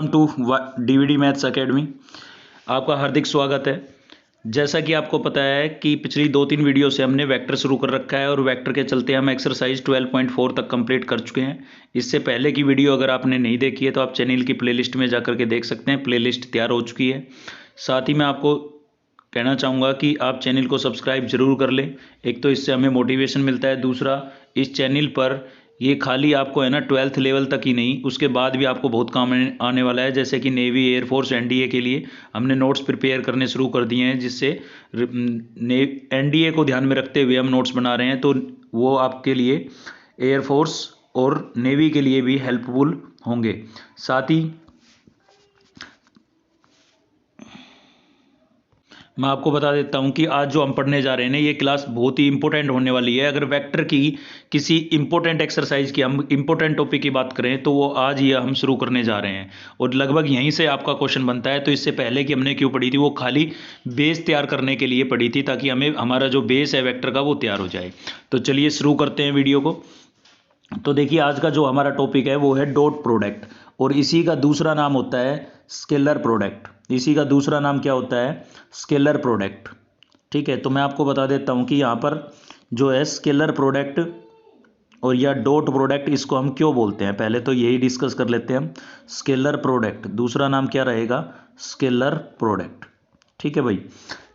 To DVD maths academy. आपका हार्दिक स्वागत है। जैसा कि आपको पता है कि पिछली 2-3 वीडियो से हमने वेक्टर शुरू कर रखा है और वेक्टर के चलते हम एक्सरसाइज 12.4 तक कंप्लीट कर चुके हैं। इससे पहले की वीडियो अगर आपने नहीं देखी है तो आप चैनल की प्लेलिस्ट में जाकर के देख सकते हैं। प्लेलिस्ट तैयार हो चुकी है। साथ ही मैं आपको कहना चाहूँगा कि आप चैनल को सब्सक्राइब जरूर कर लें। एक तो इससे हमें मोटिवेशन मिलता है, दूसरा इस चैनल पर ये खाली आपको है ना 12th लेवल तक ही नहीं, उसके बाद भी आपको बहुत काम आने वाला है। जैसे कि नेवी, एयरफोर्स, एनडीए के लिए हमने नोट्स प्रिपेयर करने शुरू कर दिए हैं, जिससे एनडीए को ध्यान में रखते हुए हम नोट्स बना रहे हैं। तो वो आपके लिए एयरफोर्स और नेवी के लिए भी हेल्पफुल होंगे। साथ ही मैं आपको बता देता हूं कि आज जो हम पढ़ने जा रहे हैं ये क्लास बहुत ही इंपॉर्टेंट होने वाली है। अगर वेक्टर की किसी इंपॉर्टेंट एक्सरसाइज की, हम इंपॉर्टेंट टॉपिक की बात करें, तो वो आज ही हम शुरू करने जा रहे हैं और लगभग यहीं से आपका क्वेश्चन बनता है। तो इससे पहले कि हमने क्यों पढ़ी थी, वो खाली बेस तैयार करने के लिए पढ़ी थी, ताकि हमें हमारा जो बेस है वेक्टर का वो तैयार हो जाए। तो चलिए शुरू करते हैं वीडियो को। तो देखिए, आज का जो हमारा टॉपिक है वो है डॉट प्रोडक्ट, और इसी का दूसरा नाम होता है स्केलर प्रोडक्ट। इसी का दूसरा नाम क्या होता है? Scalar product. ठीक है, तो मैं आपको बता देता हूं कि यहाँ पर जो है स्केलर प्रोडक्ट और या डॉट प्रोडक्ट, इसको हम क्यों बोलते हैं, पहले तो यही डिस्कस कर लेते हैं हम। स्केलर प्रोडक्ट, दूसरा नाम क्या रहेगा? Scalar product. ठीक है भाई।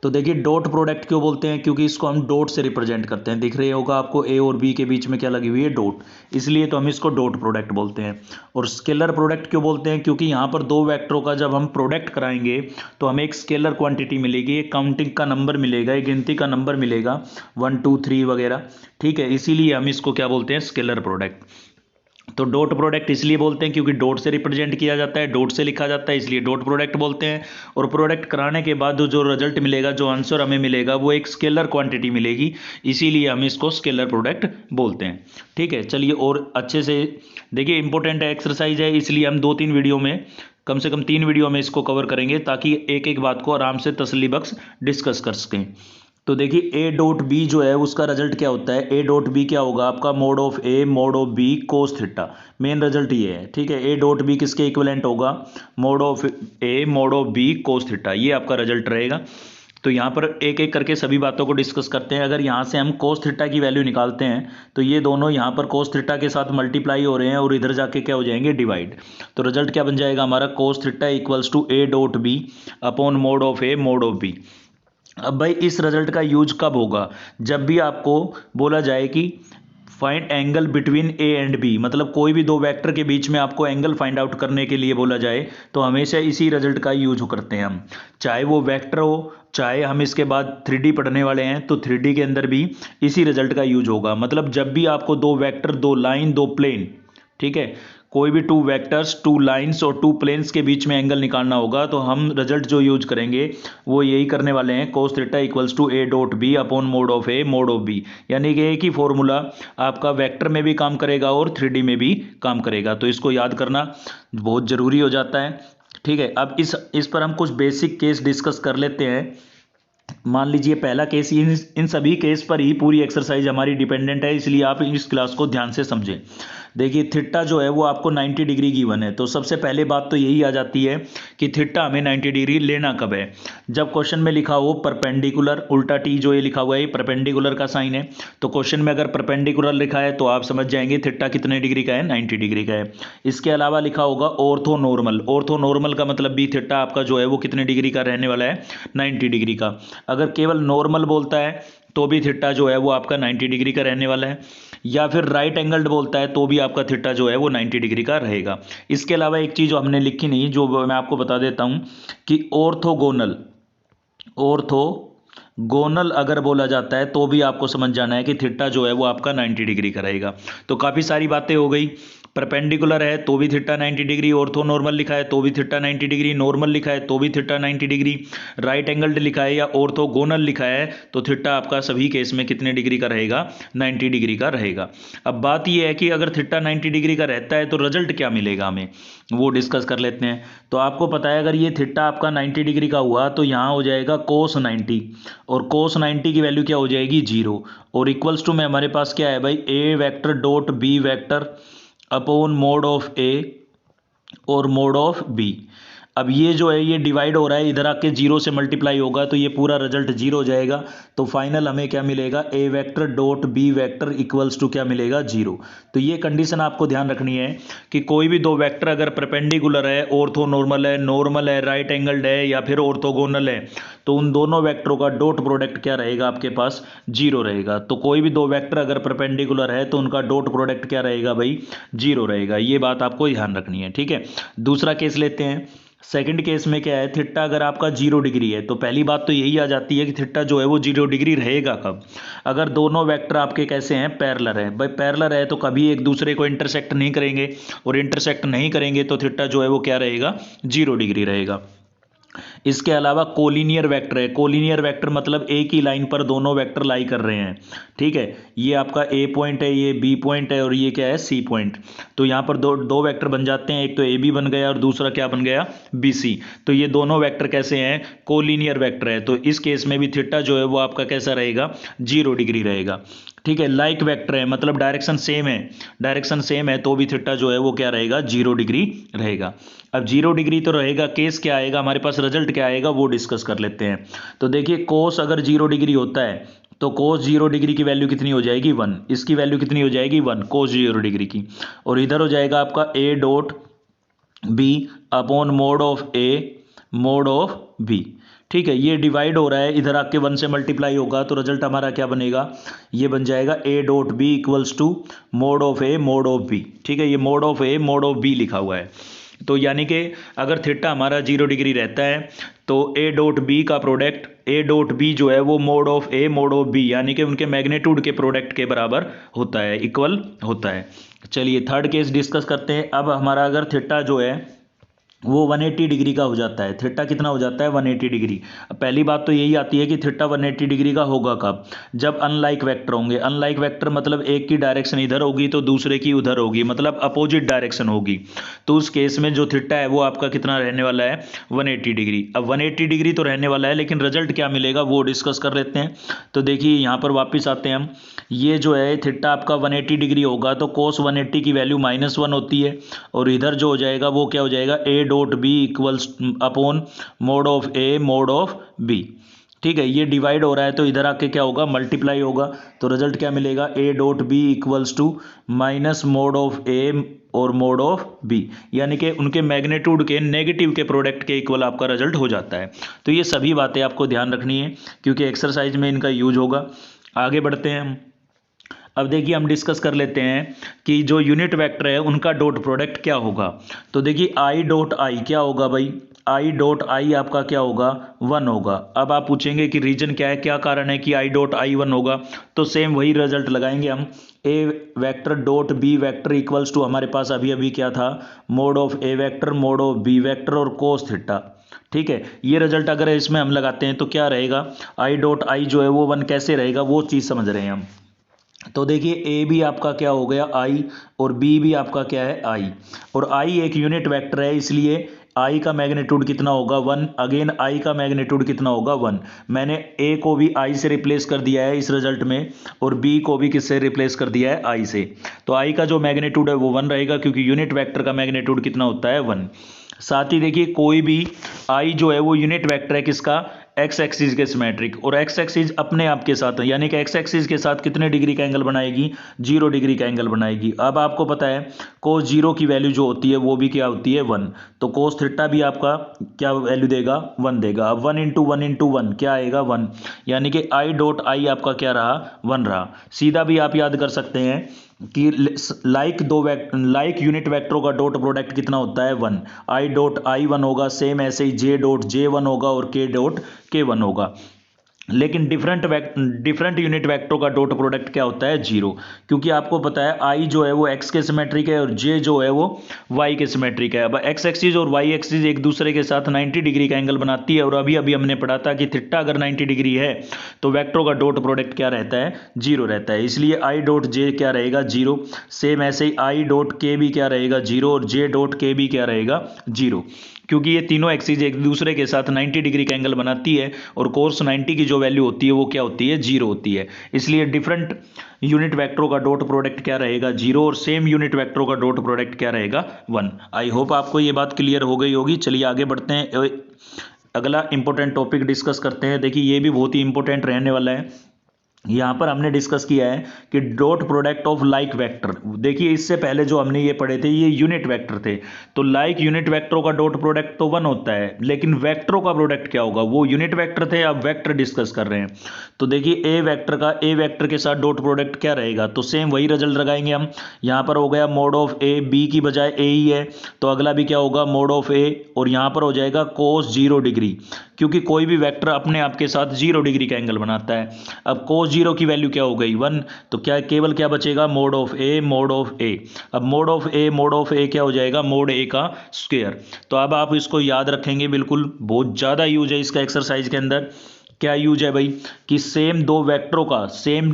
तो देखिए, डॉट प्रोडक्ट क्यों बोलते हैं? क्योंकि इसको हम डॉट से रिप्रेजेंट करते हैं। दिख रही होगा आपको ए और बी के बीच में क्या लगी हुई है? डॉट। इसलिए तो हम इसको डॉट प्रोडक्ट बोलते हैं। और स्केलर प्रोडक्ट क्यों बोलते हैं? क्योंकि यहाँ पर दो वेक्टरों का जब हम प्रोडक्ट कराएंगे तो हमें एक स्केलर क्वांटिटी मिलेगी, एक काउंटिंग का नंबर मिलेगा, एक गिनती का नंबर मिलेगा, 1 2 3 वगैरह। ठीक है, इसीलिए हम इसको क्या बोलते हैं? Scalar product. तो डॉट प्रोडक्ट इसलिए बोलते हैं क्योंकि डॉट से रिप्रेजेंट किया जाता है, डॉट से लिखा जाता है, इसलिए डॉट प्रोडक्ट बोलते हैं। और प्रोडक्ट कराने के बाद जो रिजल्ट मिलेगा, जो आंसर हमें मिलेगा, वो एक स्केलर क्वांटिटी मिलेगी, इसीलिए हम इसको स्केलर प्रोडक्ट बोलते हैं। ठीक है, चलिए और अच्छे से देखिए, इंपॉर्टेंट एक्सरसाइज है, इसलिए हम 2-3 वीडियो में, कम से कम 3 वीडियो में इसको कवर करेंगे, ताकि एक एक बात को आराम से तसल्ली बख्श डिस्कस कर सकें। तो देखिए, ए डॉट बी जो है उसका रिजल्ट क्या होता है? ए डॉट बी क्या होगा आपका? Mod of A mod of B cos theta. Main result ये है। ठीक है, ए डॉट बी किसके इक्विवेलेंट होगा? Mod of A mod of B cos theta. ये आपका रिजल्ट रहेगा। तो यहाँ पर एक एक करके सभी बातों को डिस्कस करते हैं। अगर यहाँ से हम कोस थीटा की वैल्यू निकालते हैं तो ये दोनों यहाँ पर कोस थीटा के साथ मल्टीप्लाई हो रहे हैं और इधर जाके क्या हो जाएंगे? डिवाइड। तो रिजल्ट क्या बन जाएगा हमारा? Cos theta equals to A dot B upon mod of A mod of B. अब भाई, इस रिजल्ट का यूज कब होगा? जब भी आपको बोला जाए कि find angle between A and B, मतलब कोई भी दो वेक्टर के बीच में आपको एंगल फाइंड आउट करने के लिए बोला जाए, तो हमेशा इसी रिजल्ट का यूज करते हैं हम। चाहे वो वेक्टर हो, चाहे हम इसके बाद 3D पढ़ने वाले हैं, तो 3D के अंदर भी इसी रिजल्ट का यूज होगा। मतलब जब भी आपको दो वेक्टर, दो लाइन, दो प्लेन, ठीक है, कोई भी 2 वेक्टर्स, 2 लाइंस और 2 प्लेन्स के बीच में एंगल निकालना होगा, तो हम रिजल्ट जो यूज करेंगे वो यही करने वाले हैं। Cos theta equals to A dot B upon mod of A mod of B. यानी कि एक ही फॉर्मूला आपका वेक्टर में भी काम करेगा और 3D में भी काम करेगा। तो इसको याद करना बहुत ज़रूरी हो जाता है। ठीक है, अब इस पर हम कुछ बेसिक केस डिस्कस कर लेते हैं। मान लीजिए पहला केस, इन सभी केस पर ही पूरी एक्सरसाइज हमारी डिपेंडेंट है, इसलिए आप इस क्लास को ध्यान से समझें। देखिए, थीटा जो है वो आपको 90 डिग्री गिवन है। तो सबसे पहले बात तो यही आ जाती है कि थीटा हमें 90 डिग्री लेना कब है? जब क्वेश्चन में लिखा हो परपेंडिकुलर, उल्टा टी जो ये लिखा हुआ है, ये परपेंडिकुलर का साइन है। तो क्वेश्चन में अगर परपेंडिकुलर लिखा है तो आप समझ जाएंगे थीटा कितने डिग्री का है? 90 डिग्री का है। इसके अलावा लिखा होगा ऑर्थो नॉर्मल। ऑर्थो नॉर्मल का मतलब भी थीटा आपका जो है वो कितने डिग्री का रहने वाला है? 90 डिग्री का। अगर केवल नॉर्मल बोलता है तो भी थीटा जो है वो आपका 90 डिग्री का रहने वाला है, या फिर राइट एंगल्ड बोलता है तो भी आपका थीटा जो है वो 90 डिग्री का रहेगा। इसके अलावा एक चीज़ जो हमने लिखी नहीं, जो मैं आपको बता देता हूं कि ऑर्थोगोनल, ऑर्थोगोनल अगर बोला जाता है तो भी आपको समझ जाना है कि थीटा जो है वो आपका 90 डिग्री का रहेगा। तो काफ़ी सारी बातें हो गई। परपेंडिकुलर है तो भी थीटा 90 डिग्री, ऑर्थो नॉर्मल लिखा है तो भी थीटा 90 डिग्री, नॉर्मल लिखा है तो भी थीटा 90 डिग्री, राइट एंगल्ड लिखा है या ऑर्थोगोनल लिखा है तो थीटा आपका सभी केस में कितने डिग्री का रहेगा? 90 डिग्री का रहेगा। अब बात यह है कि अगर थीटा 90 डिग्री का रहता है तो रिजल्ट क्या मिलेगा हमें, वो डिस्कस कर लेते हैं। तो आपको पता है, अगर ये थीटा आपका 90 डिग्री का हुआ तो यहाँ हो जाएगा कोस 90, और कोस 90 की वैल्यू क्या हो जाएगी? 0। और इक्वल्स टू में हमारे पास क्या है भाई? A vector dot B vector upon mod of A और मोड ऑफ बी। अब ये जो है ये डिवाइड हो रहा है, इधर आके जीरो से मल्टीप्लाई होगा तो ये पूरा रिजल्ट जीरो हो जाएगा। तो फाइनल हमें क्या मिलेगा, A vector dot B vector equals to क्या मिलेगा, जीरो। तो ये कंडीशन आपको ध्यान रखनी है कि कोई भी दो वेक्टर अगर परपेंडिकुलर है, नॉर्मल है, राइट एंगल्ड है या फिर ऑर्थोगोनल है, तो उन दोनों वेक्टरों का डॉट प्रोडक्ट क्या रहेगा आपके पास, जीरो रहेगा। तो कोई भी दो वेक्टर अगर परपेंडिकुलर है तो उनका डॉट प्रोडक्ट क्या रहेगा भाई, जीरो रहेगा। ये बात आपको ध्यान रखनी है, ठीक है। दूसरा केस लेते हैं। सेकंड केस में क्या है, थीटा अगर आपका 0 डिग्री है तो पहली बात तो यही आ जाती है कि थीटा जो है वो 0 डिग्री रहेगा कब, अगर दोनों वेक्टर आपके कैसे हैं, पैरेलल है। भाई पैरेलल है तो कभी एक दूसरे को इंटरसेक्ट नहीं करेंगे, और इंटरसेक्ट नहीं करेंगे तो थीटा जो है वो क्या रहेगा, 0 डिग्री रहेगा। इसके अलावा कोलिनियर वेक्टर है। कोलिनियर वेक्टर मतलब एक ही लाइन पर दोनों वेक्टर लाई कर रहे हैं, ठीक है। ये आपका ए पॉइंट है, ये बी पॉइंट है और ये क्या है, सी पॉइंट। तो यहाँ पर दो दो वेक्टर बन जाते हैं, एक तो ए बी बन गया और दूसरा क्या बन गया, बी सी। तो ये दोनों वेक्टर कैसे हैं, कोलिनियर वेक्टर है। तो इस केस में भी थीटा जो है वो आपका कैसा रहेगा, 0 डिग्री रहेगा, ठीक है। लाइक वेक्टर है मतलब डायरेक्शन सेम है तो भी थीटा जो है वो क्या रहेगा, 0 डिग्री रहेगा। अब 0 डिग्री तो रहेगा, केस क्या आएगा हमारे पास, रिजल्ट क्या आएगा वो डिस्कस कर लेते हैं। तो देखिए कोस अगर 0 डिग्री होता है तो कोस 0 डिग्री की वैल्यू कितनी हो जाएगी, 1। इसकी वैल्यू कितनी हो जाएगी, 1 कोस 0 डिग्री की। और इधर हो जाएगा आपका A dot B upon mod of A mod of B, ठीक है। ये डिवाइड हो रहा है, इधर आके 1 से मल्टीप्लाई होगा तो रिजल्ट हमारा क्या बनेगा, ये बन जाएगा A dot B equals to mod of A mod of B, ठीक है। ये mod of A mod of B लिखा हुआ है। तो यानी कि अगर थीटा हमारा 0 डिग्री रहता है तो ए डॉट बी का प्रोडक्ट, ए डॉट बी जो है वो mod of A mod of B यानी कि उनके मैग्नीट्यूड के प्रोडक्ट के बराबर होता है, इक्वल होता है। चलिए थर्ड केस डिस्कस करते हैं। अब हमारा अगर थीटा जो है वो 180 डिग्री का हो जाता है, थीटा कितना हो जाता है, 180 डिग्री। अब पहली बात तो यही आती है कि थीटा 180 डिग्री का होगा कब, जब अनलाइक वेक्टर होंगे। अनलाइक वेक्टर मतलब एक की डायरेक्शन इधर होगी तो दूसरे की उधर होगी, मतलब अपोजिट डायरेक्शन होगी। तो उस केस में जो थीटा है वो आपका कितना रहने वाला है, 180 डिग्री। अब 180 डिग्री तो रहने वाला है, लेकिन रिजल्ट क्या मिलेगा वो डिस्कस कर लेते हैं। तो देखिए यहाँ पर वापस आते हैं हम, ये जो है थीटा आपका 180 डिग्री होगा तो कोस 180 की वैल्यू -1 होती है, और इधर जो हो जाएगा वो क्या हो जाएगा, A dot B equals upon mod of A mod of B, ठीक है। ये डिवाइड हो रहा है तो इधर आके क्या होगा, मल्टीप्लाई होगा। तो रिजल्ट क्या मिलेगा, A dot B equals to minus mod of A और मोड ऑफ बी, यानी कि उनके मैग्नीट्यूड के नेगेटिव के प्रोडक्ट के इक्वल आपका रिजल्ट हो जाता है। तो ये सभी बातें आपको ध्यान रखनी है क्योंकि एक्सरसाइज में इनका यूज होगा। आगे बढ़ते हैं हम। अब देखिए हम डिस्कस कर लेते हैं कि जो यूनिट वेक्टर है उनका डॉट प्रोडक्ट क्या होगा। तो देखिए आई डॉट आई क्या होगा भाई, आई डॉट आई आपका क्या होगा, 1 होगा। अब आप पूछेंगे कि रीजन क्या है, क्या कारण है कि आई डॉट आई 1 होगा, तो सेम वही रिजल्ट लगाएंगे हम। A vector dot B vector equals to हमारे पास अभी अभी क्या था, mod of A vector mod of B vector और कोस थीटा, ठीक है। ये रिजल्ट अगर इसमें हम लगाते हैं तो क्या रहेगा, आई डॉट आई जो है वो 1 कैसे रहेगा वो चीज़ समझ रहे हैं हम। तो देखिए ए भी आपका क्या हो गया आई, और बी भी आपका क्या है आई, और आई एक यूनिट वेक्टर है इसलिए आई का मैग्नीट्यूड कितना होगा, 1। अगेन आई का मैग्नीट्यूड कितना होगा, 1। मैंने ए को भी आई से रिप्लेस कर दिया है इस रिजल्ट में, और बी को भी किससे रिप्लेस कर दिया है, आई से। तो आई का जो मैग्नीट्यूड है वो 1 रहेगा क्योंकि यूनिट वेक्टर का मैग्नीट्यूड कितना होता है, 1। साथ ही देखिए कोई भी आई जो है वो यूनिट वेक्टर है किसका, एक्स एक्सिस के सिमेट्रिक, और एक्स एक्सिस अपने आप के साथ है यानी कि एक्स एक्सिस के साथ कितने डिग्री का एंगल बनाएगी, 0 डिग्री का एंगल बनाएगी। अब आपको पता है कोस 0 की वैल्यू जो होती है वो भी क्या होती है, 1। तो कोस थीटा भी आपका क्या वैल्यू देगा, 1 देगा। अब 1 इंटू 1 इंटू 1 क्या आएगा, 1, यानी कि आई डॉट आई आपका क्या रहा, 1 रहा। सीधा भी आप याद कर सकते हैं कि लाइक यूनिट वेक्टरों का डॉट प्रोडक्ट कितना होता है, 1। आई डॉट आई 1 होगा, सेम ऐसे ही जे डॉट जे 1 होगा और के डॉट के 1 होगा। लेकिन डिफरेंट यूनिट वेक्टरों का डॉट प्रोडक्ट क्या होता है, 0, क्योंकि आपको पता है आई जो है वो एक्स के सिमेट्रिक है और जे जो है वो वाई के सिमेट्रिक है। अब एक्स एक्सिस और वाई एक्सिस एक दूसरे के साथ 90 डिग्री का एंगल बनाती है, और अभी अभी हमने पढ़ा था कि थीटा अगर 90 डिग्री है तो वेक्टरों का डॉट प्रोडक्ट क्या रहता है, 0 रहता है। इसलिए आई डॉट जे क्या रहेगा, 0। सेम ऐसे ही आई डॉट के भी क्या रहेगा, 0, और जे डॉट के भी क्या रहेगा, 0, क्योंकि ये तीनों एक्सिस एक दूसरे के साथ 90 डिग्री का एंगल बनाती है, और कोस 90 की जो वैल्यू होती है वो क्या होती है, जीरो होती है। इसलिए डिफरेंट यूनिट वेक्टरों का डॉट प्रोडक्ट क्या रहेगा, जीरो, और सेम यूनिट वेक्टरों का डॉट प्रोडक्ट क्या रहेगा, 1। आई होप आपको ये बात क्लियर हो गई होगी। चलिए आगे बढ़ते हैं, अगला इंपॉर्टेंट टॉपिक डिस्कस करते हैं। देखिए ये भी बहुत ही इंपॉर्टेंट रहने वाला है। यहाँ पर हमने डिस्कस किया है कि dot product of like vector. देखिए इससे पहले जो हमने ये पढ़े थे ये यूनिट वेक्टर थे, तो लाइक यूनिट वेक्टरों का डॉट प्रोडक्ट तो 1 होता है, लेकिन वेक्टरों का प्रोडक्ट क्या होगा, वो यूनिट वेक्टर थे, अब वेक्टर डिस्कस कर रहे हैं। तो देखिए ए वेक्टर का ए वेक्टर के साथ डॉट प्रोडक्ट क्या रहेगा, तो सेम वही रिजल्ट लगाएंगे हम। यहाँ पर हो गया मोड ऑफ ए, बी की बजाय ए ही है, तो अगला भी क्या होगा, मोड ऑफ ए, और यहाँ पर हो जाएगा कोस 0 डिग्री, क्योंकि कोई भी वेक्टर अपने आप के साथ 0 डिग्री का एंगल बनाता है। अब कोस 0 की वैल्यू क्या हो गई, 1, तो क्या केवल क्या बचेगा, mod of A, mod of A. अब मोड ऑफ ए क्या हो जाएगा, मोड ए का स्क्वायर। तो अब आप इसको याद रखेंगे, बिल्कुल बहुत ज़्यादा यूज है इसका एक्सरसाइज के अंदर। क्या यूज है भाई, कि सेम दो वेक्टरों का, सेम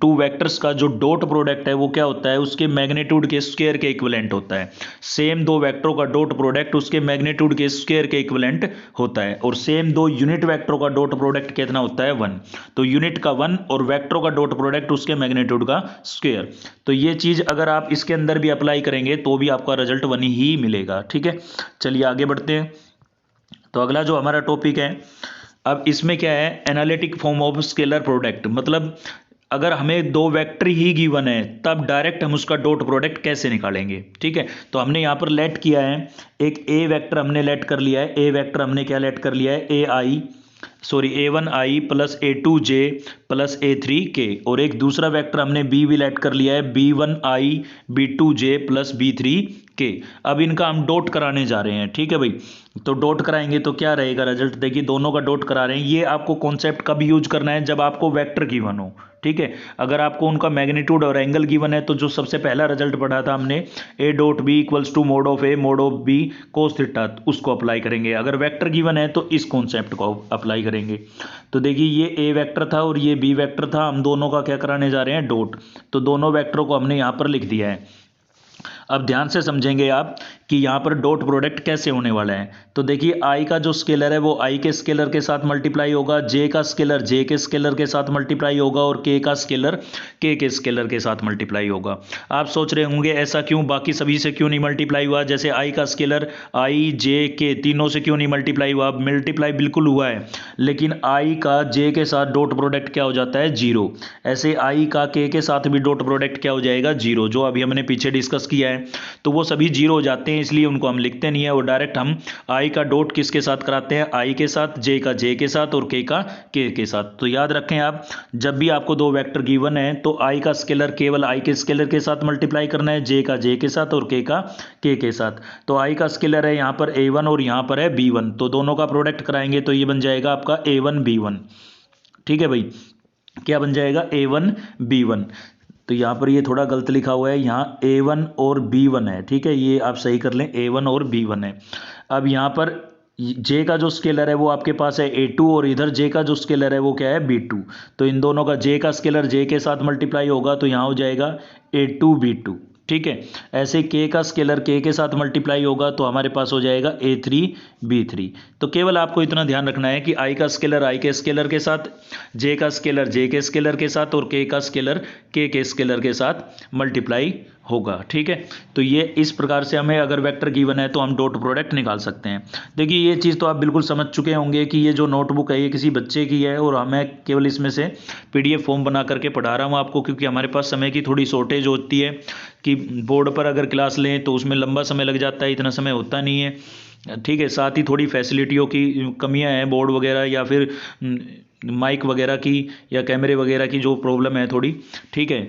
टू वेक्टर्स का जो डॉट प्रोडक्ट है वो क्या होता है, उसके मैग्नीट्यूड के स्क्वायर के इक्विवेलेंट होता है। सेम दो वेक्टरों का डॉट प्रोडक्ट उसके मैग्नीट्यूड के स्क्वायर के इक्विवेलेंट होता है, और सेम दो यूनिट वेक्टरों का डॉट प्रोडक्ट कितना होता है, 1। तो यूनिट का 1 और वेक्टरों का डॉट प्रोडक्ट उसके मैग्नीट्यूड का स्क्वायर। तो ये चीज़ अगर आप इसके अंदर भी अप्लाई करेंगे तो भी आपका रिजल्ट 1 ही मिलेगा। ठीक है, चलिए आगे बढ़ते हैं। तो अगला जो हमारा टॉपिक है, अब इसमें क्या है, analytic form of scalar product. मतलब अगर हमें दो वेक्टर ही गिवन है तब डायरेक्ट हम उसका डॉट प्रोडक्ट कैसे निकालेंगे। ठीक है, तो हमने यहाँ पर लेट किया है, एक ए वेक्टर हमने लेट कर लिया है, ए वेक्टर हमने क्या लेट कर लिया है, a1i plus a2j plus a3k, और एक दूसरा वेक्टर हमने बी भी लेट कर लिया है, b1i b2j प्लस b3k। अब इनका हम डॉट कराने जा रहे हैं। ठीक है भाई, तो डॉट कराएंगे तो क्या रहेगा रिजल्ट, देखिए दोनों का डॉट करा रहे हैं। ये आपको कॉन्सेप्ट कब यूज करना है, जब आपको वेक्टर गिवन हो। ठीक है, अगर आपको उनका मैग्नीट्यूड और एंगल गिवन है तो जो सबसे पहला रिजल्ट पढ़ा था हमने, a dot B equals to mod of A mod of B cos theta, उसको अप्लाई करेंगे। अगर वेक्टर गिवन है तो इस कॉन्सेप्ट को अप्लाई करेंगे। तो देखिए ये a वेक्टर था और ये b वेक्टर था, हम दोनों का क्या कराने जा रहे हैं, डॉट। तो दोनों वेक्टरों को हमने यहाँ पर लिख दिया है। अब ध्यान से समझेंगे आप कि यहाँ पर डॉट प्रोडक्ट कैसे होने वाला है। तो देखिए आई का जो स्केलर है वो आई के स्केलर के साथ मल्टीप्लाई होगा, जे का स्केलर जे के स्केलर के साथ मल्टीप्लाई होगा, और के का स्केलर के स्केलर के साथ मल्टीप्लाई होगा। आप सोच रहे होंगे ऐसा क्यों, बाकी सभी से क्यों नहीं मल्टीप्लाई हुआ, जैसे आई का स्केलर आई जे के तीनों से क्यों नहीं मल्टीप्लाई हुआ। मल्टीप्लाई बिल्कुल हुआ है, लेकिन आई का जे के साथ डॉट प्रोडक्ट क्या हो जाता है, 0। ऐसे आई का के साथ भी डॉट प्रोडक्ट क्या हो जाएगा, 0, जो अभी हमने पीछे डिस्कस किया है। तो वो सभी 0 हो जाते हैं, इसलिए उनको हम लिखते नहीं है, और डायरेक्ट हम आई का डॉट किसके साथ कराते हैं, आई के साथ, जे का जे के साथ, और के का के साथ। तो याद रखें आप, जब भी आपको दो वेक्टर गिवन है तो आई का स्केलर केवल आई के स्केलर के साथ मल्टीप्लाई करना है, जे का जे के साथ, और के का के साथ। तो आई का स्केलर है यहाँ पर a1 और यहाँ पर है b1, तो दोनों का प्रोडक्ट कराएंगे तो ये बन जाएगा आपका a1 b1। ठीक है भाई, क्या बन जाएगा, a1 b1। तो यहाँ पर ये थोड़ा गलत लिखा हुआ है, यहाँ a1 और b1 है। ठीक है, ये आप सही कर लें, a1 और b1 है। अब यहाँ पर j का जो स्केलर है वो आपके पास है a2, और इधर j का जो स्केलर है वो क्या है, b2। तो इन दोनों का j का स्केलर j के साथ मल्टीप्लाई होगा, तो यहाँ हो जाएगा a2 b2। ठीक है, ऐसे k का स्केलर k के साथ मल्टीप्लाई होगा तो हमारे पास हो जाएगा a3 b3। तो केवल आपको इतना ध्यान रखना है कि i का स्केलर i के स्केलर के साथ, j का स्केलर j के स्केलर के साथ, और k का स्केलर k के स्केलर के साथ मल्टीप्लाई होगा। ठीक है, तो ये इस प्रकार से हमें अगर वेक्टर गिवन है तो हम डॉट प्रोडक्ट निकाल सकते हैं। देखिए ये चीज़ तो आप बिल्कुल समझ चुके होंगे कि ये जो नोटबुक है ये किसी बच्चे की है, और हमें केवल इसमें से PDF फॉर्म बना करके पढ़ा रहा हूँ आपको, क्योंकि हमारे पास समय की थोड़ी शॉर्टेज होती है कि बोर्ड पर अगर क्लास लें तो उसमें लंबा समय लग जाता है, इतना समय होता नहीं है। ठीक है, साथ ही थोड़ी फैसिलिटियों की कमियां हैं, बोर्ड वगैरह या फिर माइक वगैरह की या कैमरे वगैरह की जो प्रॉब्लम है थोड़ी। ठीक है,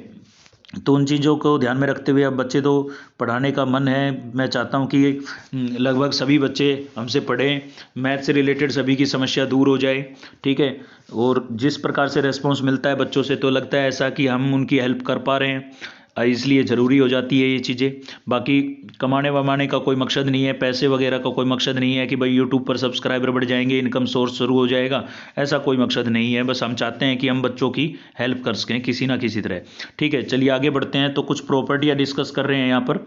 तो उन चीज़ों को ध्यान में रखते हुए अब बच्चे तो पढ़ाने का मन है, मैं चाहता हूं कि लगभग सभी बच्चे हमसे पढ़ें, मैथ से रिलेटेड सभी की समस्या दूर हो जाए। ठीक है, और जिस प्रकार से रेस्पॉन्स मिलता है बच्चों से तो लगता है ऐसा कि हम उनकी हेल्प कर पा रहे हैं, इसलिए ज़रूरी हो जाती है ये चीज़ें। बाकी कमाने वमाने का कोई मकसद नहीं है, पैसे वगैरह का कोई मकसद नहीं है कि भाई यूट्यूब पर सब्सक्राइबर बढ़ जाएंगे, इनकम सोर्स शुरू हो जाएगा, ऐसा कोई मकसद नहीं है। बस हम चाहते हैं कि हम बच्चों की हेल्प कर सकें किसी ना किसी तरह। ठीक है, चलिए आगे बढ़ते हैं। तो कुछ प्रॉपर्टियाँ डिस्कस कर रहे हैं यहाँ पर।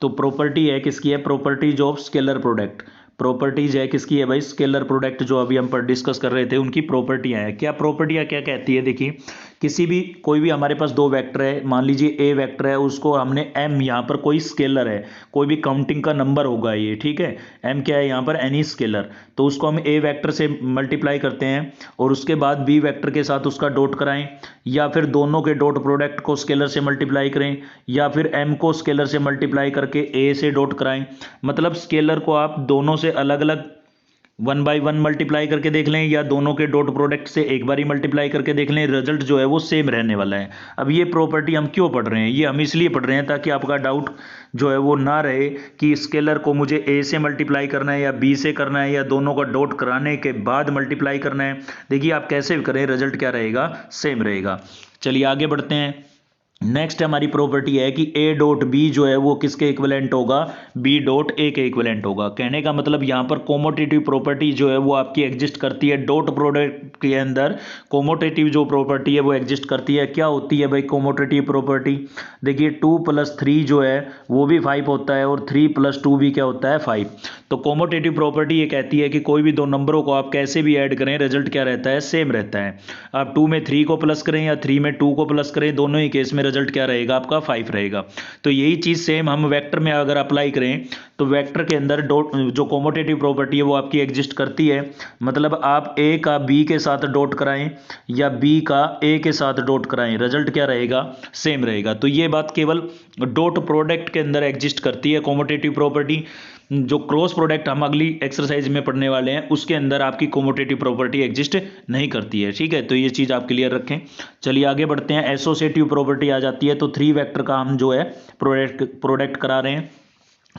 तो प्रॉपर्टी है किसकी है, properties of scalar product. Properties है किसकी है भाई, स्केलर प्रोडक्ट, जो अभी हम पर डिस्कस कर रहे थे उनकी प्रॉपर्टियां हैं। क्या प्रॉपर्टियां क्या कहती है, देखिए किसी भी कोई भी हमारे पास दो वेक्टर है, मान लीजिए ए वेक्टर है, उसको हमने एम, यहाँ पर कोई स्केलर है, कोई भी काउंटिंग का नंबर होगा ये, ठीक है, एम क्या है यहाँ पर, एनी स्केलर, तो उसको हम ए वेक्टर से मल्टीप्लाई करते हैं और उसके बाद बी वेक्टर के साथ उसका डॉट कराएं, या फिर दोनों के डॉट प्रोडक्ट को स्केलर से मल्टीप्लाई करें, या फिर एम को स्केलर से मल्टीप्लाई करके ए से डॉट कराएं। मतलब स्केलर को आप दोनों से अलग अलग 1/1 मल्टीप्लाई करके देख लें, या दोनों के डॉट प्रोडक्ट से एक बार ही मल्टीप्लाई करके देख लें, रिजल्ट जो है वो सेम रहने वाला है। अब ये प्रॉपर्टी हम क्यों पढ़ रहे हैं, ये हम इसलिए पढ़ रहे हैं ताकि आपका डाउट जो है वो ना रहे कि स्केलर को मुझे ए से मल्टीप्लाई करना है या बी से करना है या दोनों का डॉट कराने के बाद मल्टीप्लाई करना है। देखिए आप कैसे भी करें रिजल्ट क्या रहेगा, सेम रहेगा। चलिए आगे बढ़ते हैं। नेक्स्ट हमारी प्रॉपर्टी है कि ए डॉट बी जो है वो किसके इक्विवेलेंट होगा, बी डॉट ए के इक्विवेलेंट होगा। कहने का मतलब यहाँ पर कोमोटेटिव प्रॉपर्टी जो है वो आपकी एग्जिस्ट करती है डॉट प्रोडक्ट के अंदर। कोमोटेटिव जो प्रॉपर्टी है वो एग्जिस्ट करती है। क्या होती है भाई कोमोटेटिव प्रॉपर्टी, देखिए 2 + 3 जो है वो भी 5 होता है और 3 + 2 भी क्या होता है, 5। तो कोमोटेटिव प्रॉपर्टी ये कहती है कि कोई भी दो नंबरों को आप कैसे भी ऐड करें, रिजल्ट क्या रहता है, सेम रहता है। आप 2 में 3 को प्लस करें या 3 में 2 को प्लस करें, दोनों ही केस में रिजल्ट क्या रहेगा आपका, 5 रहेगा। तो यही चीज सेम हम वेक्टर में अगर अप्लाई करें तो वेक्टर के अंदर डॉट जो कोमोटेटिव प्रॉपर्टी है वो आपकी एग्जिस्ट करती है। मतलब आप ए का बी के साथ डॉट कराएं या बी का ए के साथ डॉट कराएं, रिजल्ट क्या रहेगा, सेम रहेगा। तो ये बात केवल डॉट प्रोडक्ट के अंदर एग्जिस्ट करती है कोमोटेटिव प्रॉपर्टी। जो क्रॉस प्रोडक्ट हम अगली एक्सरसाइज में पढ़ने वाले हैं उसके अंदर आपकी कोमोटेटिव प्रॉपर्टी एग्जिस्ट नहीं करती है, ठीक है। तो ये चीज आप क्लियर रखें। चलिए आगे बढ़ते हैं। एसोसिएटिव प्रॉपर्टी आ जाती है। तो 3 वेक्टर का हम जो है प्रोडक्ट करा रहे हैं।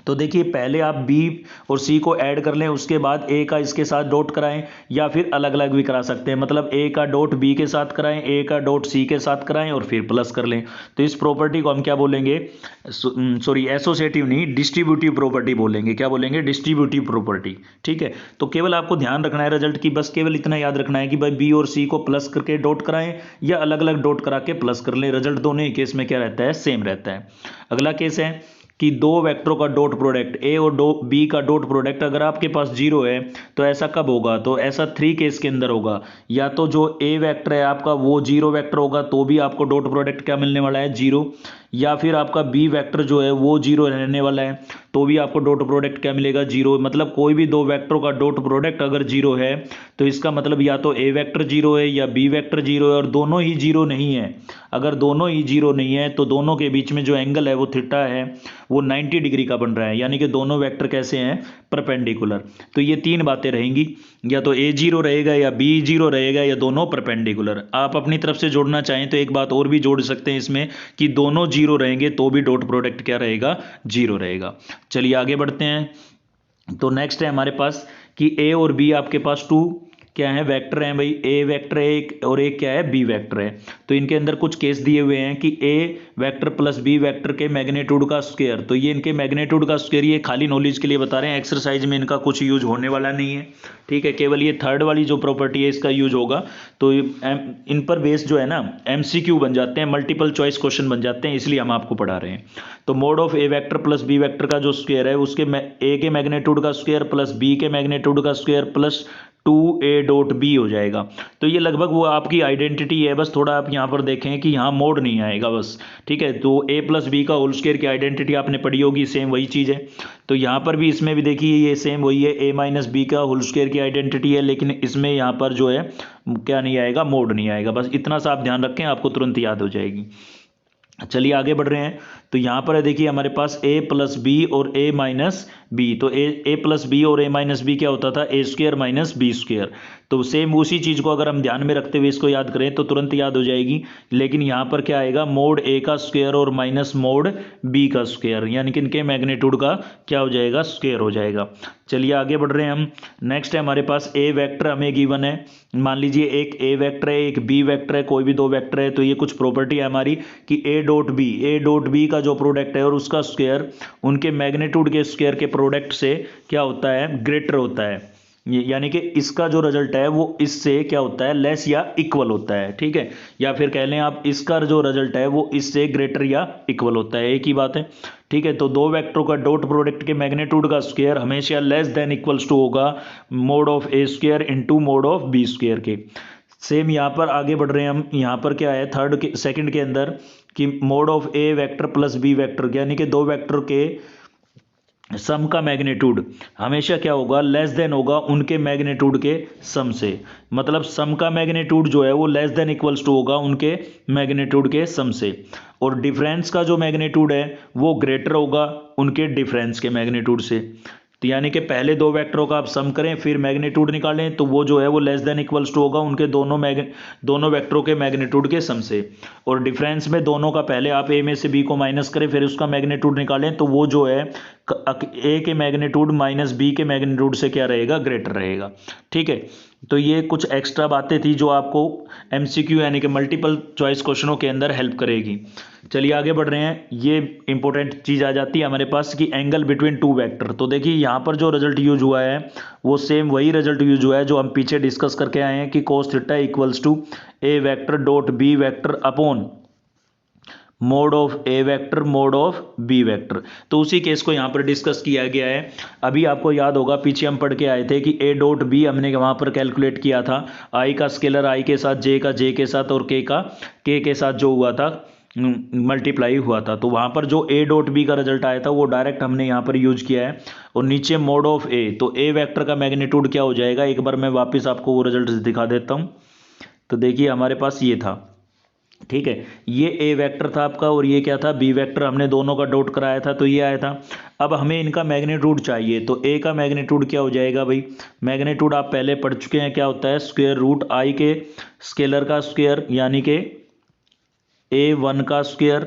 तो देखिए पहले आप बी और सी को ऐड कर लें, उसके बाद ए का इसके साथ डॉट कराएं, या फिर अलग अलग भी करा सकते हैं। मतलब ए का डॉट बी के साथ कराएं, ए का डॉट सी के साथ कराएं और फिर प्लस कर लें। तो इस प्रॉपर्टी को हम क्या बोलेंगे, सॉरी एसोसिएटिव नहीं, डिस्ट्रीब्यूटिव प्रॉपर्टी बोलेंगे। क्या बोलेंगे, डिस्ट्रीब्यूटिव प्रॉपर्टी, ठीक है। तो केवल आपको ध्यान रखना है रिजल्ट की, बस केवल इतना याद रखना है कि भाई बी और सी को प्लस करके डॉट कराएं या अलग अलग डॉट करा के प्लस कर लें, रिजल्ट दोनों ही केस में क्या रहता है, सेम रहता है। अगला केस है कि दो वेक्टरों का डॉट प्रोडक्ट, ए और बी का डॉट प्रोडक्ट अगर आपके पास 0 है तो ऐसा कब होगा, तो ऐसा 3 केस के अंदर होगा। या तो जो ए वेक्टर है आपका वो 0 वेक्टर होगा तो भी आपको डॉट प्रोडक्ट क्या मिलने वाला है, 0। या फिर आपका बी वेक्टर जो है वो 0 रहने वाला है तो भी आपको डॉट प्रोडक्ट क्या मिलेगा, 0। मतलब कोई भी दो वेक्टरों का डॉट प्रोडक्ट अगर 0 है तो इसका मतलब या तो ए वेक्टर 0 है या बी वेक्टर 0 है, और दोनों ही 0 नहीं है। अगर दोनों ही 0 नहीं है तो दोनों के बीच में जो एंगल है वो थीटा है वो 90 डिग्री का बन रहा है, यानी कि दोनों वेक्टर कैसे हैं, परपेंडिकुलर। तो ये 3 बातें रहेंगी, या तो ए 0 रहेगा या बी 0 रहेगा या दोनों परपेंडिकुलर। आप अपनी तरफ से जोड़ना चाहें तो एक बात और भी जोड़ सकते हैं इसमें कि दोनों 0 रहेंगे तो भी डॉट प्रोडक्ट क्या रहेगा, 0 रहेगा। चलिए आगे बढ़ते हैं। तो नेक्स्ट है हमारे पास कि ए और बी आपके पास 2 क्या है, वेक्टर हैं भाई, ए वेक्टर है एक और एक क्या है, बी वेक्टर है। तो इनके अंदर कुछ केस दिए हुए हैं कि ए वेक्टर प्लस बी वेक्टर के मैग्नीट्यूड का स्क्वायर। तो ये इनके मैग्नीट्यूड का स्क्वायर ये खाली नॉलेज के लिए बता रहे हैं, एक्सरसाइज में इनका कुछ यूज होने वाला नहीं है, ठीक है। केवल ये थर्ड वाली जो प्रॉपर्टी है इसका यूज होगा। तो इन पर बेस जो है ना एमसीक्यू बन जाते हैं, मल्टीपल चॉइस क्वेश्चन बन जाते हैं, इसलिए हम आपको पढ़ा रहे हैं। तो mod of A vector plus B vector का जो स्क्वायर है उसके ए के मैग्नीट्यूड का स्क्वायर प्लस बी के मैग्नीट्यूड का square plus 2a dot B हो जाएगा। तो ये लगभग वो आपकी आइडेंटिटी है, बस थोड़ा आप यहाँ पर देखें कि यहाँ मोड नहीं आएगा बस, ठीक है। तो a प्लस बी का होल स्क्वायर की आइडेंटिटी आपने पढ़ी होगी, सेम वही चीज़ है। तो यहाँ पर भी इसमें भी देखिए ये सेम वही है, a माइनस बी का होल स्क्वायर की आइडेंटिटी है, लेकिन इसमें यहाँ पर जो है क्या नहीं आएगा, मोड नहीं आएगा। बस इतना सा आप ध्यान रखें, आपको तुरंत याद हो जाएगी। चलिए आगे बढ़ रहे हैं। तो यहाँ पर है देखिए हमारे पास a प्लस बी और a माइनस बी। तो a प्लस बी और a माइनस बी क्या होता था, a square minus B square. तो सेम उसी चीज़ को अगर हम ध्यान में रखते हुए इसको याद करें तो तुरंत याद हो जाएगी। लेकिन यहाँ पर क्या आएगा, मोड a का स्क्वायर और माइनस मोड b का स्क्वायर, यानी कि इनके मैग्नीट्यूड का क्या हो जाएगा, स्क्वायर हो जाएगा। चलिए आगे बढ़ रहे हैं हम। नेक्स्ट है हमारे पास a वेक्टर हमें गिवन है। मान लीजिए एक a वेक्टर है एक b वेक्टर है, कोई भी दो वेक्टर है। तो ये कुछ प्रॉपर्टी है हमारी कि a डॉट बी का जो प्रोडक्ट है और उसका स्क्वायर उनके मैग्नीट्यूड के स्क्वायर के प्रोडक्ट से क्या होता है, ग्रेटर होता है। यानी कि इसका जो रिजल्ट है वो इससे क्या होता है, लेस या इक्वल होता है, ठीक है। या फिर कह लें आप इसका जो रिजल्ट है वो इससे ग्रेटर या इक्वल होता है, एक ही बात है, ठीक है। तो दो वेक्टरों का डॉट प्रोडक्ट के मैग्नीट्यूड का स्क्वायर हमेशा लेस देन इक्वल्स टू होगा mod of A square into mod of B square के। सेम यहाँ पर आगे बढ़ रहे हैं हम, यहाँ पर क्या है सेकंड के अंदर कि mod of A vector plus B vector, यानी कि दो वेक्टर के सम का मैग्नीट्यूड हमेशा क्या होगा, लेस देन होगा उनके मैग्नीट्यूड के सम से। मतलब सम का मैग्नीट्यूड जो है वो लेस देन इक्वल्स टू होगा उनके मैग्नीट्यूड के सम से, और डिफरेंस का जो मैग्नीट्यूड है वो ग्रेटर होगा उनके डिफरेंस के मैग्नीट्यूड से। तो यानी कि पहले दो वेक्टरों का आप सम करें फिर मैग्नीट्यूड निकालें, तो वो जो है वो लेस देन इक्वल्स टू होगा उनके दोनों वेक्टरों के मैग्नीट्यूड के सम से। और डिफरेंस में दोनों का पहले आप ए में से बी को माइनस करें फिर उसका मैग्नीट्यूड निकालें, तो वो जो है ए के मैग्नीट्यूड माइनस बी के मैग्नीट्यूड से क्या रहेगा, ग्रेटर रहेगा, ठीक है। तो ये कुछ एक्स्ट्रा बातें थी जो आपको एमसीक्यू यानी कि मल्टीपल चॉइस क्वेश्चनों के अंदर हेल्प करेगी। चलिए आगे बढ़ रहे हैं। ये इंपॉर्टेंट चीज़ आ जाती है हमारे पास कि एंगल बिटवीन टू वेक्टर। तो देखिए यहाँ पर जो रिजल्ट यूज हुआ है वो सेम वही रिजल्ट यूज हुआ है जो हम पीछे डिस्कस करके आए हैं कि cos theta equals to A vector dot B vector upon mod of A vector mod of B vector. तो उसी केस को यहाँ पर डिस्कस किया गया है। अभी आपको याद होगा पीछे हम पढ़ के आए थे कि ए डॉट बी हमने वहाँ पर कैलकुलेट किया था, आई का स्केलर आई के साथ, जे का जे के साथ और के का के के साथ जो हुआ था मल्टीप्लाई हुआ था। तो वहाँ पर जो ए डॉट बी का रिजल्ट आया था वो डायरेक्ट हमने यहाँ पर यूज किया है। और नीचे मोड ऑफ ए, तो ए वेक्टर का मैग्नीट्यूड क्या हो जाएगा, एक बार मैं वापस आपको वो रिजल्ट दिखा देता हूँ। तो देखिए हमारे पास ये था, ठीक है, ये ए वेक्टर था आपका और ये क्या था, बी वेक्टर, हमने दोनों का डॉट कराया था तो ये आया था। अब हमें इनका मैग्नीट्यूड चाहिए, तो ए का मैग्नीट्यूड क्या हो जाएगा भाई, मैग्नीट्यूड आप पहले पढ़ चुके हैं क्या होता है, स्क्वायर रूट आई के स्केलर का स्क्वायर यानी कि A1 का स्क्वायर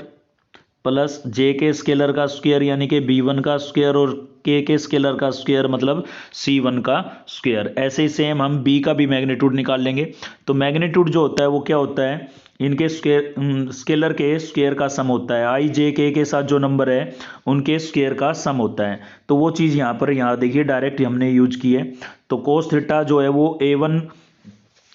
प्लस जे के स्केलर का स्क्वायर यानी कि B1 का स्क्वायर और के स्केलर का स्क्वायर मतलब C1 का स्क्वायर। ऐसे ही सेम हम B का भी मैग्नीट्यूड निकाल लेंगे। तो मैग्नीट्यूड जो होता है वो क्या होता है, इनके स्केलर के स्क्वायर का सम होता है, आई जे के साथ जो नंबर है उनके स्क्वायर का सम होता है। तो वो चीज़ यहाँ देखिए डायरेक्ट हमने यूज की है। तो cos थीटा जो है वो A1,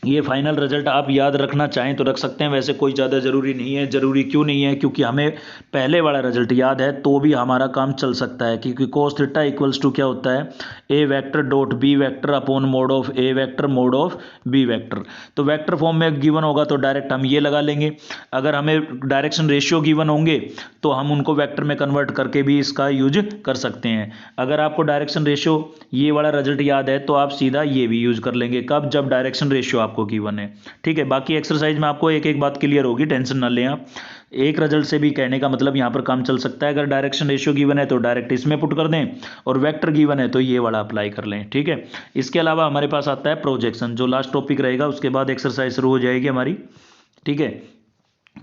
ये फाइनल रिजल्ट आप याद रखना चाहें तो रख सकते हैं, वैसे कोई ज़्यादा ज़रूरी नहीं है। ज़रूरी क्यों नहीं है, क्योंकि हमें पहले वाला रिजल्ट याद है तो भी हमारा काम चल सकता है, क्योंकि cos थीटा इक्वल्स टू क्या होता है, A vector dot B vector upon mod of A vector mod of B vector. तो वेक्टर फॉर्म में गिवन होगा तो डायरेक्ट हम ये लगा लेंगे। अगर हमें डायरेक्शन रेशियो गिवन होंगे तो हम उनको वेक्टर में कन्वर्ट करके भी इसका यूज कर सकते हैं। अगर आपको डायरेक्शन रेशियो ये वाला रिजल्ट याद है तो आप सीधा ये भी यूज कर लेंगे, कब, जब डायरेक्शन रेशियो आपको गिवन है, ठीक है। बाकी एक्सरसाइज में आपको एक एक बात क्लियर होगी, टेंशन ना लें आप। एक रिजल्ट से भी कहने का मतलब यहाँ पर काम चल सकता है। अगर डायरेक्शन रेशियो गिवन है तो डायरेक्ट इसमें पुट कर दें और वेक्टर गिवन है तो ये वाला अप्लाई कर लें, ठीक है। इसके अलावा हमारे पास आता है प्रोजेक्शन, जो लास्ट टॉपिक रहेगा, उसके बाद एक्सरसाइज शुरू हो जाएगी हमारी, ठीक है।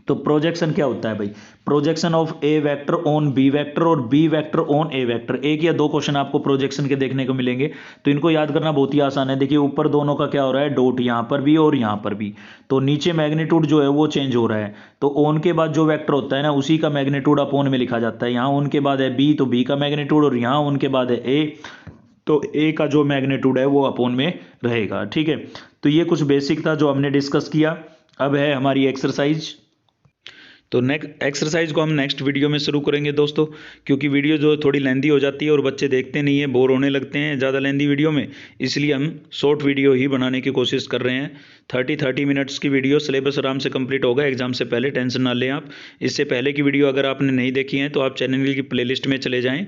तो प्रोजेक्शन क्या होता है भाई, projection of A vector on B vector और B vector on A vector. एक या दो क्वेश्चन आपको प्रोजेक्शन के देखने को मिलेंगे, तो इनको याद करना बहुत ही आसान है। देखिए ऊपर दोनों का क्या हो रहा है, डॉट, यहाँ पर भी और यहाँ पर भी, तो नीचे मैग्नीट्यूड जो है वो चेंज हो रहा है। तो ऑन के बाद जो वेक्टर होता है ना उसी का मैग्नीट्यूड अपॉन में लिखा जाता है। यहाँ ऑन के बाद है बी तो बी का मैग्नीट्यूड, और यहाँ ऑन के बाद है ए तो ए का जो मैग्नीट्यूड है वो अपॉन में रहेगा, ठीक है। तो ये कुछ बेसिक था जो हमने डिस्कस किया। अब है हमारी एक्सरसाइज। तो नेक्स्ट एक्सरसाइज को हम नेक्स्ट वीडियो में शुरू करेंगे दोस्तों, क्योंकि वीडियो जो थोड़ी लेंदी हो जाती है और बच्चे देखते नहीं है, बोर होने लगते हैं ज़्यादा लेंदी वीडियो में, इसलिए हम शॉर्ट वीडियो ही बनाने की कोशिश कर रहे हैं। 30 मिनट्स की वीडियो, सिलेबस आराम से कंप्लीट होगा एग्जाम से पहले, टेंशन ना लें आप। इससे पहले की वीडियो अगर आपने नहीं देखी है तो आप चैनल की प्लेलिस्ट में चले जाएँ,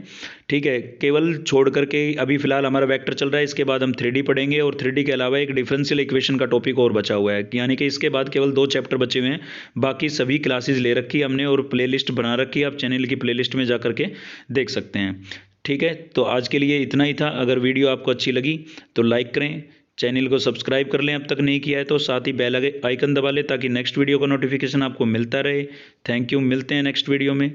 ठीक है। केवल छोड़ करके अभी फिलहाल हमारा वेक्टर चल रहा है, इसके बाद हम 3D पढ़ेंगे और 3D के अलावा एक डिफरेंशियल इक्वेशन का टॉपिक और बचा हुआ है, यानी कि इसके बाद केवल 2 चैप्टर बचे हुए हैं। बाकी सभी क्लासेज ले रखी हमने और प्लेलिस्ट बना रखी है, आप चैनल की प्लेलिस्ट में जा करके देख सकते हैं, ठीक है। तो आज के लिए इतना ही था। अगर वीडियो आपको अच्छी लगी तो लाइक करें, चैनल को सब्सक्राइब कर लें अब तक नहीं किया है तो, साथ ही बेल आइकन दबा लें ताकि नेक्स्ट वीडियो का नोटिफिकेशन आपको मिलता रहे। थैंक यू, मिलते हैं नेक्स्ट वीडियो में।